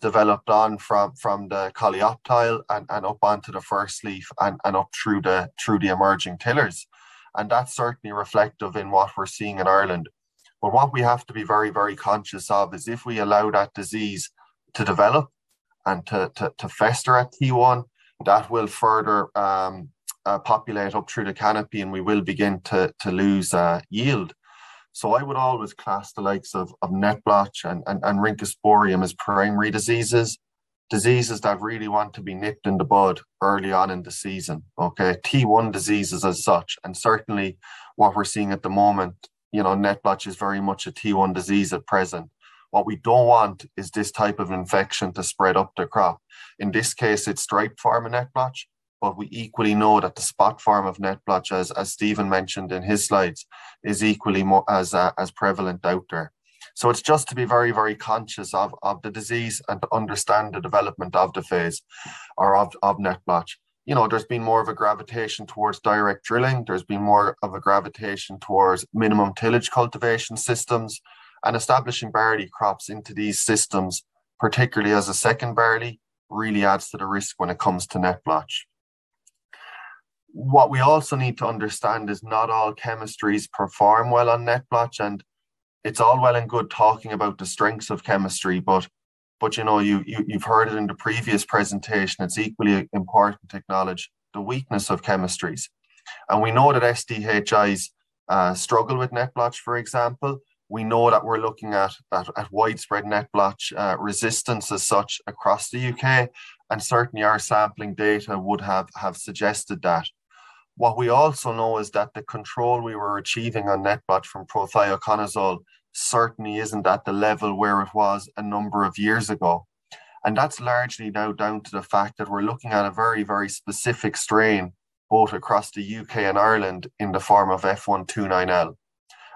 developed on from the coleoptile and up onto the first leaf and up through the emerging tillers. And that's certainly reflective in what we're seeing in Ireland. But what we have to be very, very conscious of is if we allow that disease to develop and to fester at T1, that will further populate up through the canopy, and we will begin to lose yield. So I would always class the likes of net blotch and rhynchosporium as primary diseases that really want to be nipped in the bud early on in the season. Okay, T1 diseases as such, and certainly what we're seeing at the moment, net blotch is very much a T1 disease at present. What we don't want is this type of infection to spread up the crop. In this case, it's striped form of net blotch, but we equally know that the spot form of net blotch, as Stephen mentioned in his slides, is equally more as prevalent out there. So it's just to be very, very conscious of the disease and to understand the development of the phase or of net blotch. There's been more of a gravitation towards direct drilling. There's been more of a gravitation towards minimum tillage cultivation systems, and establishing barley crops into these systems, particularly as a second barley, really adds to the risk when it comes to net blotch. What we also need to understand is not all chemistries perform well on net blotch, and it's all well and good talking about the strengths of chemistry, but you've heard it in the previous presentation. It's equally important to acknowledge the weakness of chemistries, and we know that SDHIs struggle with net blotch, for example. We know that we're looking at widespread net blotch resistance as such across the UK, and certainly our sampling data would have suggested that. What we also know is that the control we were achieving on net blotch from prothioconazole certainly isn't at the level where it was a number of years ago. And that's largely now down to the fact that we're looking at a very, very specific strain, both across the UK and Ireland, in the form of F129L.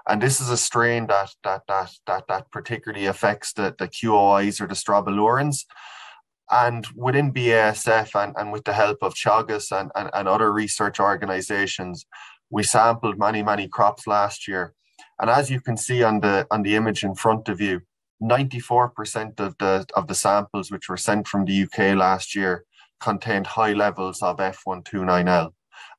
And this is a strain that particularly affects the QOIs or the strobilurins. And within BASF and with the help of Teagasc and other research organizations, we sampled many crops last year. And as you can see on the image in front of you, 94% of the samples which were sent from the UK last year contained high levels of F129L.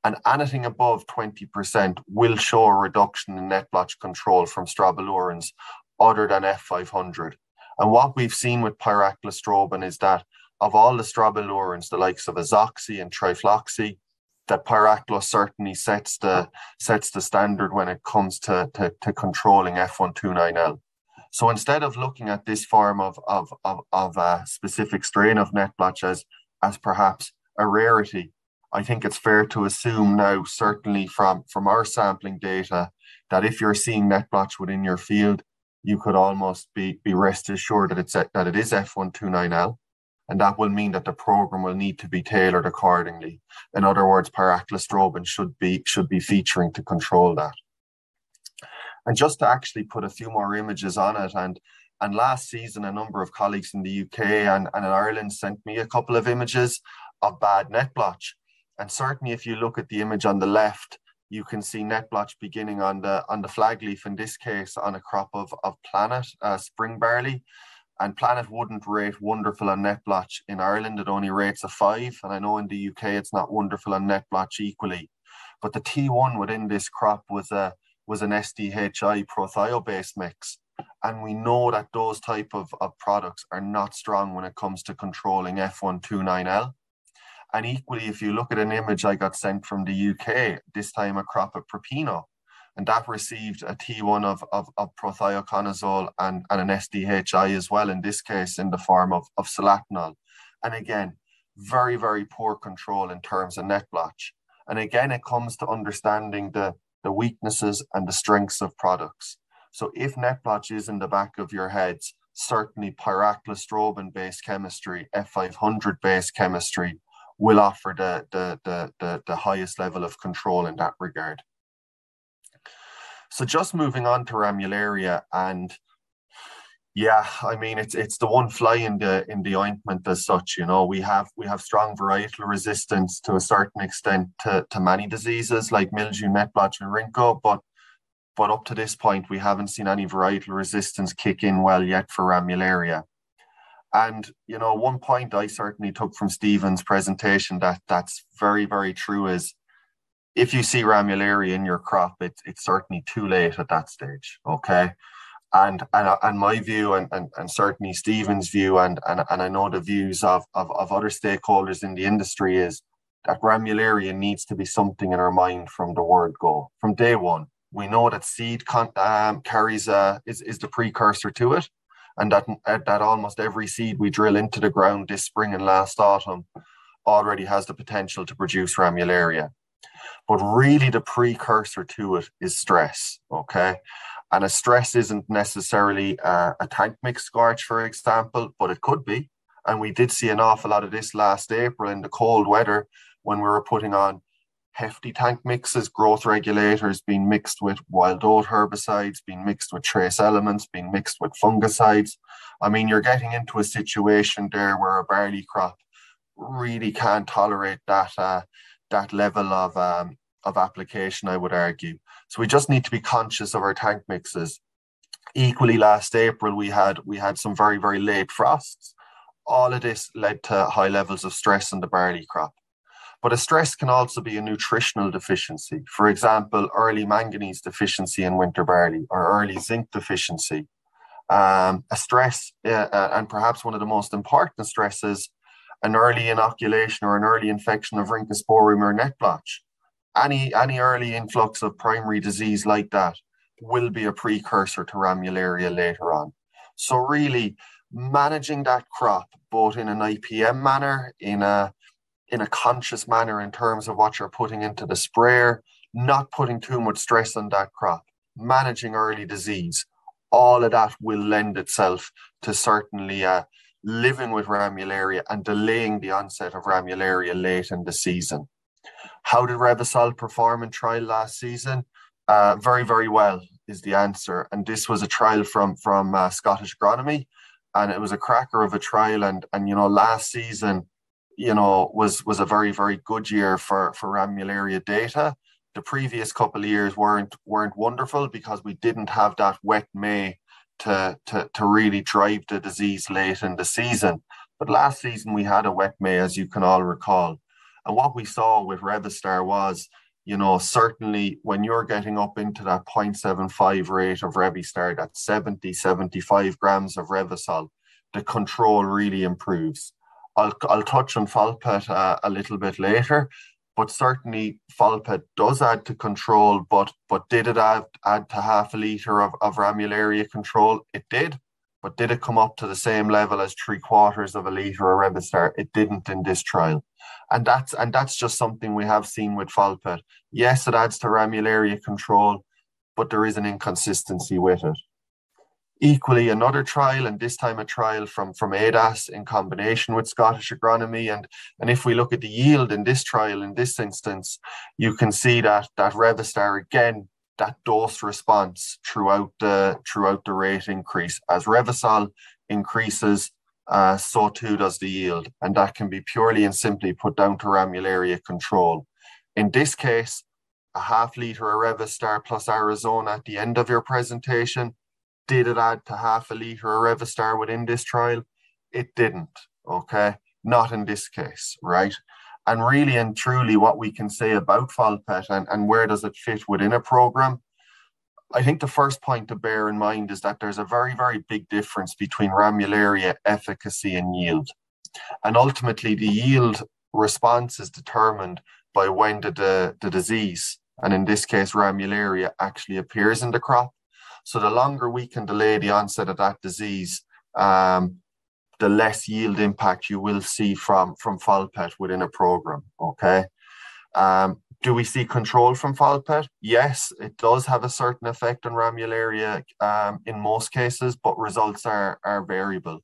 And anything above 20% will show a reduction in net blotch control from strobilurins other than F500. And what we've seen with pyraclostrobin is that of all the strobilurins, the likes of azoxy and trifloxy, that pyraclo certainly sets the standard when it comes to controlling F129L. So instead of looking at this form of a specific strain of net blotch as perhaps a rarity, I think it's fair to assume now, certainly from our sampling data, that if you're seeing net blotch within your field, you could almost be rest assured that it is F129L, and that will mean that the program will need to be tailored accordingly. In other words, pyraclostrobin should be featuring to control that. And just to actually put a few more images on it, and last season a number of colleagues in the UK and in Ireland sent me a couple of images of bad net blotch. And certainly if you look at the image on the left, you can see net blotch beginning on the flag leaf, in this case on a crop of Planet spring barley. And Planet wouldn't rate wonderful on net blotch in Ireland. It only rates a 5, and I know in the UK it's not wonderful on net blotch equally. But the T1 within this crop was an SDHI prothio-based mix, and we know that those type of products are not strong when it comes to controlling F129L. And equally, if you look at an image I got sent from the UK, this time a crop of Prepino, and that received a T1 of prothioconazole and an SDHI as well, in this case in the form of solatenol. And again, very, very poor control in terms of net blotch. And again, it comes to understanding the weaknesses and the strengths of products. So if net blotch is in the back of your heads, certainly pyraclostrobin-based chemistry, F500-based chemistry will offer the highest level of control in that regard. So just moving on to Ramularia, and yeah, I mean it's the one fly in the ointment as such. You know, we have strong varietal resistance to a certain extent to many diseases like mildew, net blotch, and Rinco, but up to this point we haven't seen any varietal resistance kick in well yet for Ramularia. And you know, one point I certainly took from Stephen's presentation that's very, very true is, if you see Ramularia in your crop, it's certainly too late at that stage. Okay. And my view and certainly Stephen's view and I know the views of other stakeholders in the industry is that Ramularia needs to be something in our mind from the word go, from day one. We know that seed carries is the precursor to it, and that almost every seed we drill into the ground this spring and last autumn already has the potential to produce Ramularia. But really the precursor to it is stress, okay? And a stress isn't necessarily a tank mix scorch, for example, but it could be. And we did see an awful lot of this last April in the cold weather when we were putting on hefty tank mixes, growth regulators being mixed with wild oat herbicides, being mixed with trace elements, being mixed with fungicides. I mean, you're getting into a situation there where a barley crop really can't tolerate that level of application, I would argue. So we just need to be conscious of our tank mixes. Equally, last April, we had some very, very late frosts. All of this led to high levels of stress in the barley crop. But a stress can also be a nutritional deficiency. For example, early manganese deficiency in winter barley or early zinc deficiency. A stress, and perhaps one of the most important stresses, an early inoculation or an early infection of Rhynchosporium or net blotch. Any early influx of primary disease like that will be a precursor to Ramularia later on. So really managing that crop both in an IPM manner, in a conscious manner in terms of what you're putting into the sprayer, not putting too much stress on that crop, managing early disease, all of that will lend itself to certainly living with Ramularia and delaying the onset of Ramularia late in the season. How did Revysol perform in trial last season? Very, very well is the answer. And this was a trial from Scottish Agronomy, and it was a cracker of a trial. And you know, last season, you know, was a very, very good year for Ramularia data. The previous couple of years weren't wonderful because we didn't have that wet May to really drive the disease late in the season. But last season we had a wet May, as you can all recall. And what we saw with Revistar was, you know, certainly when you're getting up into that 0.75 rate of Revistar, that 75 grams of Revysol, the control really improves. I'll touch on Folpet a little bit later, but certainly Folpet does add to control, but did it add to half a litre of Ramularia control? It did. But did it come up to the same level as 3/4 of a litre of Revistar? It didn't in this trial. And that's just something we have seen with Folpet. Yes, it adds to Ramularia control, but there is an inconsistency with it. Equally, another trial, and this time a trial from ADAS in combination with Scottish Agronomy. And if we look at the yield in this trial, in this instance, you can see that Revistar, again, that dose response throughout the rate increase. As Revysol increases, so too does the yield. And that can be purely and simply put down to Ramularia control. In this case, a half litre of Revistar plus Arizona at the end of your presentation, did it add to half a litre of Revistar within this trial? It didn't, okay? Not in this case, right? And really and truly what we can say about Folpet and where does it fit within a program, I think the first point to bear in mind is that there's a very, very big difference between Ramularia efficacy and yield. And ultimately the yield response is determined by when the disease, and in this case Ramularia, actually appears in the crop. So the longer we can delay the onset of that disease, the the less yield impact you will see from Folpet within a program. Okay. Do we see control from Folpet? Yes, it does have a certain effect on ramularia in most cases, but results are variable.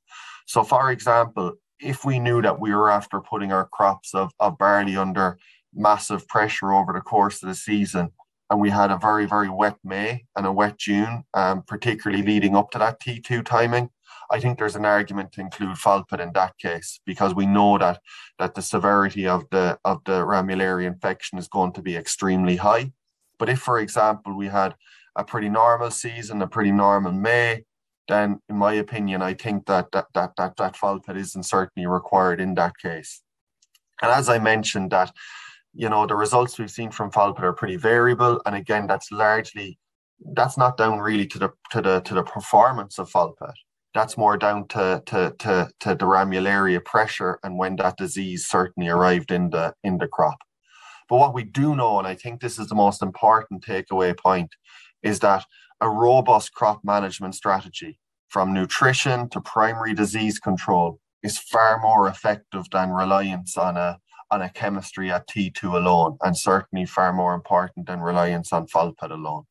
So for example, if we knew that we were after putting our crops of barley under massive pressure over the course of the season, and we had a very, very wet May and a wet June, particularly leading up to that T2 timing, I think there's an argument to include Folpet in that case, because we know that the severity of the ramularia infection is going to be extremely high. But if, for example, we had a pretty normal season, a pretty normal May, then in my opinion, I think that Folpet isn't certainly required in that case. And as I mentioned, that the results we've seen from Folpet are pretty variable, and again, that's not down really to the performance of Folpet. That's more down to the ramularia pressure and when that disease certainly arrived in the crop. But what we do know, and I think this is the most important takeaway point, is that a robust crop management strategy, from nutrition to primary disease control, is far more effective than reliance on a chemistry at T2 alone, and certainly far more important than reliance on Folpet alone.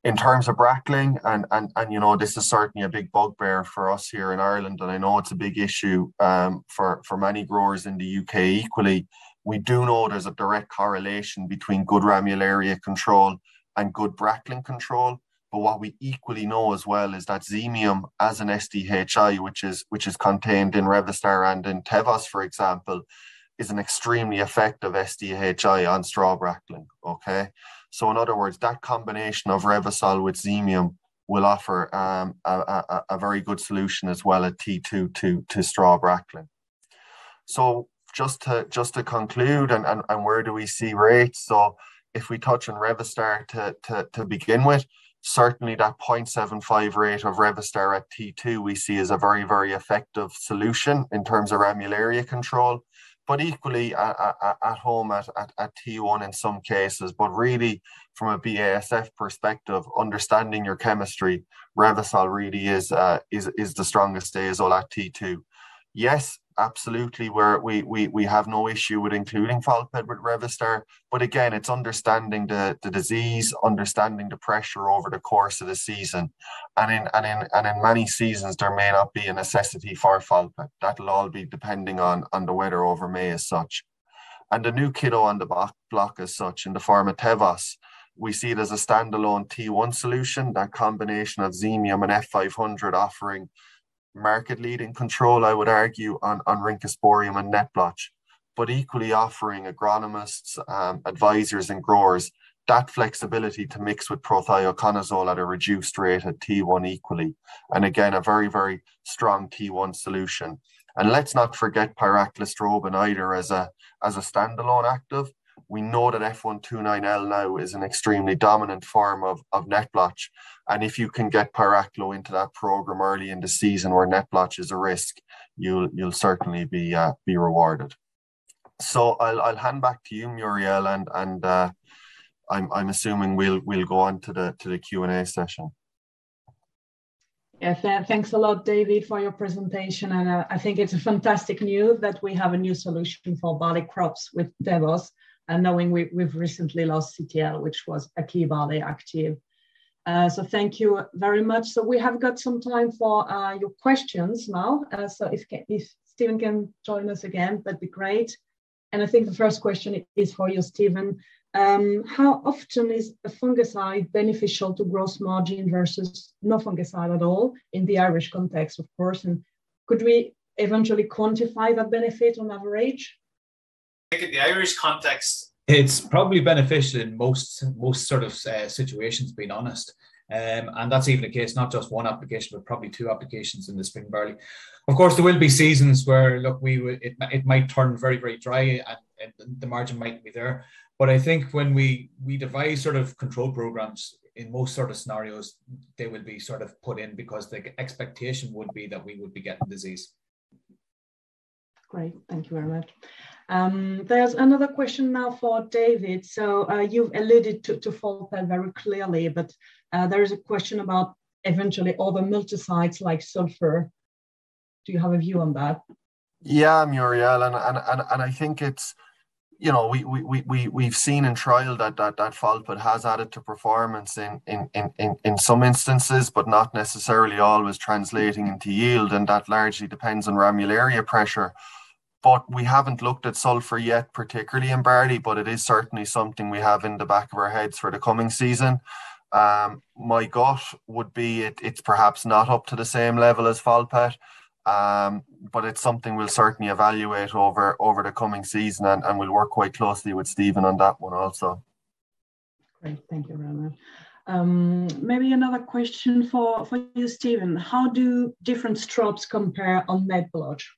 In terms of Brackling, and this is certainly a big bugbear for us here in Ireland, and I know it's a big issue for many growers in the UK equally. We do know there's a direct correlation between good ramularia control and good Brackling control. But what we equally know as well is that Xemium as an SDHI, which is contained in Revastar and in Tevos, for example, is an extremely effective SDHI on straw Brackling. Okay. So in other words, that combination of Revasol with Xemium will offer a very good solution as well at T2 to straw Brackling. So just to conclude, and where do we see rates? So if we touch on Revastar to begin with, certainly that 0.75 rate of Revastar at T2 we see as a very, very effective solution in terms of ramularia control, but equally at home at T1 in some cases. But really, from a BASF perspective, understanding your chemistry, Revasol really is the strongest azole at T2. Yes, absolutely, we have no issue with including Folpet with Revastar, but again, it's understanding the disease, understanding the pressure over the course of the season, and in many seasons there may not be a necessity for Folpet. That'll all be depending on the weather over May as such. And the new kiddo on the block as such, in the form of Tevos, we see it as a standalone T1 solution, that combination of Xemium and F500 offering market-leading control, I would argue, on Rhynchosporium and net blotch, but equally offering agronomists, advisors and growers that flexibility to mix with prothioconazole at a reduced rate at T1 equally. And again, a very, very strong T1 solution. And let's not forget pyraclostrobin either as a standalone active. We know that F129L now is an extremely dominant form of net blotch. And if you can get Pyraclo into that program early in the season where net blotch is a risk, you'll certainly be rewarded. So I'll hand back to you, Muriel, and I'm assuming we'll go on to the Q&A session.
Yeah, thanks a lot, David, for your presentation. And I think it's a fantastic news that we have a new solution for barley crops with Tevos, and knowing we've recently lost CTL, which was a key barley active. So thank you very much. So we have got some time for your questions now. So if Stephen can join us again, that'd be great. And I think the first question is for you, Stephen. How often is a fungicide beneficial to gross margin versus no fungicide at all in the Irish context, of course? And could we eventually quantify that benefit on average?
I think in the Irish context, it's probably beneficial in most sort of situations, being honest. And that's even the case, not just one application, but probably two applications in the spring barley. Of course, there will be seasons where, look, it might turn very, very dry and the margin might be there. But I think when we devise sort of control programs, in most sort of scenarios, they will be sort of put in because the expectation would be that we would be getting disease.
Great, thank you very much. There's another question now for David. So you've alluded to Folpet very clearly, but there is a question about eventually other multisites like sulfur. Do you have a view on that?
Yeah, Muriel, and I think it's, you know, we've seen in trial that Folpid has added to performance in some instances, but not necessarily always translating into yield, and that largely depends on ramularia pressure. But we haven't looked at sulfur yet, particularly in barley, but it is certainly something we have in the back of our heads for the coming season. My gut would be it's perhaps not up to the same level as Folpet, but it's something we'll certainly evaluate over the coming season, and we'll work quite closely with Stephen on that one also.
Great, thank you very much. Maybe another question for you, Stephen. How do different strains compare on net blotch?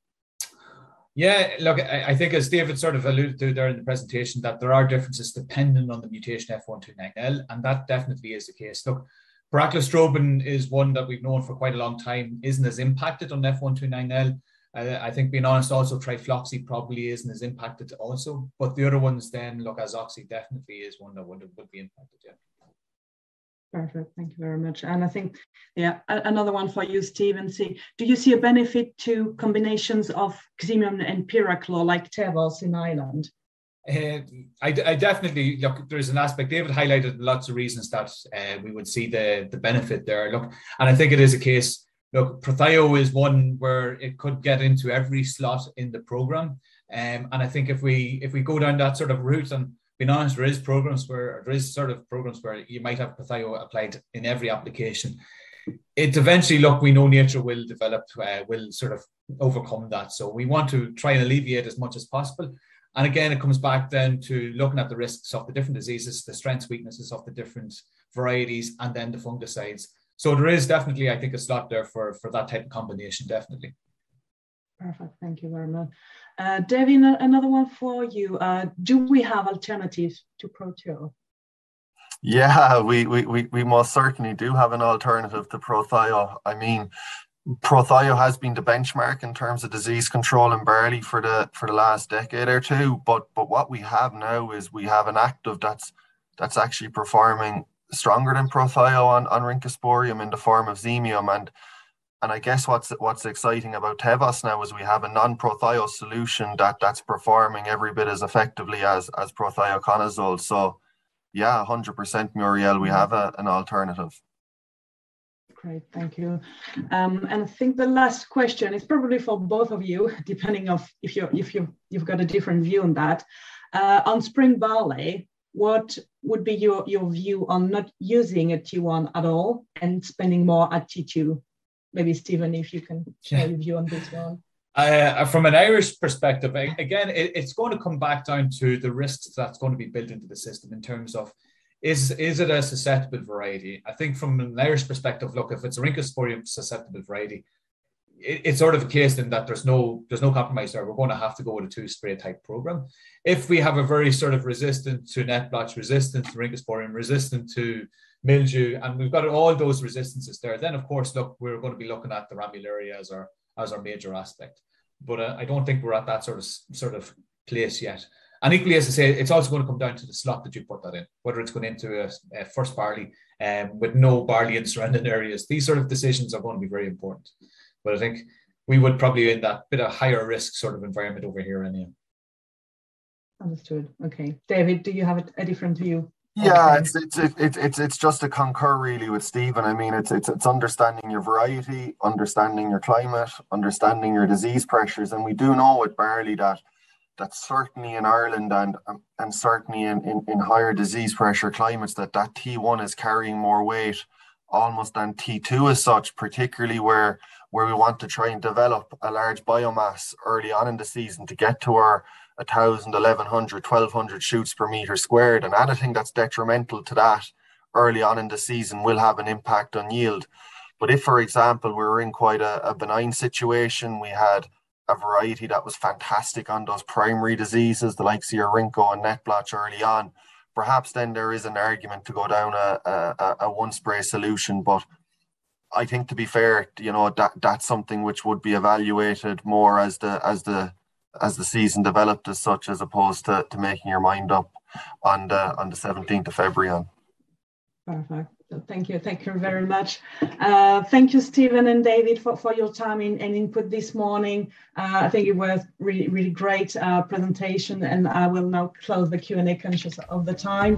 Yeah, look, I think as David sort of alluded to there in the presentation, that there are differences depending on the mutation F129L, and that definitely is the case. Look, Pyraclostrobin is one that we've known for quite a long time, isn't as impacted on F129L. I think, being honest, also Trifloxy probably isn't as impacted also, but the other ones then, look, Azoxy definitely is one that would be impacted, yeah.
Perfect, thank you very much. And I think, yeah, another one for you, Stephen. Do you see a benefit to combinations of Xemium and Pyraclo like Tevos in Ireland?
I definitely, look, there's an aspect, David highlighted lots of reasons that we would see the benefit there. Look, and I think it is a case, look, Prothio is one where it could get into every slot in the program. And I think if we go down that sort of route, and being honest, there is programs where you might have Prothio applied in every application. It eventually, look, we know nature will develop, will sort of overcome that. So we want to try and alleviate as much as possible. And again, it comes back then to looking at the risks of the different diseases, the strengths, weaknesses of the different varieties, and then the fungicides. So there is definitely, I think, a slot there for that type of combination, definitely.
Perfect, thank you very much. David, another one for you. Do we have alternatives to Prothio?
Yeah, we most certainly do have an alternative to Prothio. I mean, Prothio has been the benchmark in terms of disease control in barley for the last decade or two. But what we have now is we have an active that's actually performing stronger than Prothio on Rhynchosporium in the form of Xemium. And I guess what's exciting about Tevos now is we have a non-Prothio solution that's performing every bit as effectively as Prothioconazole. So yeah, 100% Muriel, we have an alternative.
Great, thank you. And I think the last question is probably for both of you, depending on if you've got a different view on that. On spring barley, what would be your view on not using a T1 at all and spending more at T2? Maybe Stephen, if you can share your view on this one.
From an Irish perspective, again, it's going to come back down to the risks that's going to be built into the system in terms of, is it a susceptible variety? I think from an Irish perspective, look, if it's a Rhynchosporium susceptible variety, it's sort of a case then that there's no compromise there. We're going to have to go with a 2-spray type program. If we have a very sort of resistant to net blotch, resistant to Rhynchosporium, resistant to mildew, and we've got all those resistances there, then of course, look, we're going to be looking at the ramularia as our major aspect. But I don't think we're at that sort of place yet. And equally, as I say, it's also going to come down to the slot that you put that in, whether it's going into a first barley with no barley in surrounding areas. These sort of decisions are going to be very important. But I think we would probably in that bit of higher risk sort of environment over here anyhow.
Understood. Okay, David, do you have a different view?
Yeah, it's just to concur really with Stephen. I mean, it's understanding your variety, understanding your climate, understanding your disease pressures, and we do know with barley that certainly in Ireland and certainly in higher disease pressure climates that T1 is carrying more weight almost than T2 as such, particularly where we want to try and develop a large biomass early on in the season to get to our 1,000, 1,100, 1,200 shoots per meter squared, and anything that's detrimental to that early on in the season will have an impact on yield. But if, for example, we were in quite a benign situation, we had a variety that was fantastic on those primary diseases, the likes of your Rhyncho and net blotch early on, perhaps then there is an argument to go down a one spray solution. But I think, to be fair, you know, that's something which would be evaluated more as the season developed as such, as opposed to making your mind up on the 17th of February on.
Perfect. Thank you very much. Thank you, Stephen and David, for your time and input this morning. I think it was really great presentation, and I will now close the Q&A conscious of the time.